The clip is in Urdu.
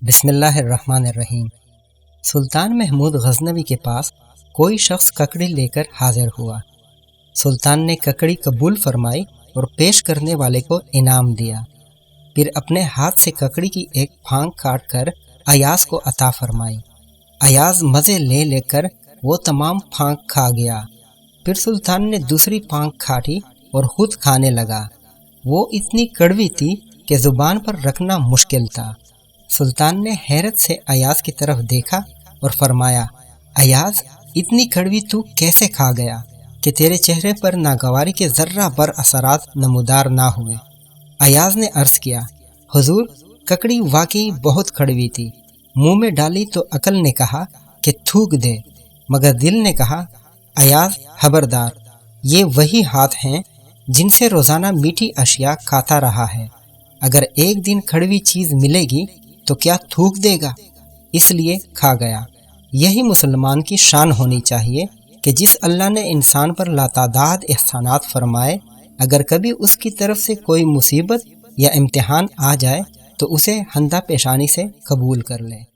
بسم اللہ الرحمن الرحیم۔ سلطان محمود غزنوی کے پاس کوئی شخص ککڑی لے کر حاضر ہوا۔ سلطان نے ککڑی قبول فرمائی اور پیش کرنے والے کو انعام دیا۔ پھر اپنے ہاتھ سے ککڑی کی ایک پھانک کاٹ کر ایاز کو عطا فرمائی۔ ایاز مزے لے لے کر وہ تمام پھانک کھا گیا۔ پھر سلطان نے دوسری پھانک کاٹی اور خود کھانے لگا۔ وہ اتنی کڑوی تھی کہ زبان پر رکھنا مشکل تھا۔ سلطان نے حیرت سے ایاز کی طرف دیکھا اور فرمایا، ایاز، اتنی کڑوی تو کیسے کھا گیا کہ تیرے چہرے پر ناگواری کے ذرہ بر اثرات نمودار نہ ہوئے؟ ایاز نے عرض کیا، حضور، ککڑی واقعی بہت کڑوی تھی۔ منہ میں ڈالی تو عقل نے کہا کہ تھوک دے، مگر دل نے کہا، ایاز خبردار، یہ وہی ہاتھ ہیں جن سے روزانہ میٹھی اشیاء کھاتا رہا ہے۔ اگر ایک دن کڑوی چیز ملے گی تو کیا تھوک دے گا؟ اس لیے کھا گیا۔ یہی مسلمان کی شان ہونی چاہیے کہ جس اللہ نے انسان پر لاتعداد احسانات فرمائے، اگر کبھی اس کی طرف سے کوئی مصیبت یا امتحان آ جائے تو اسے ہندہ پیشانی سے قبول کر لے۔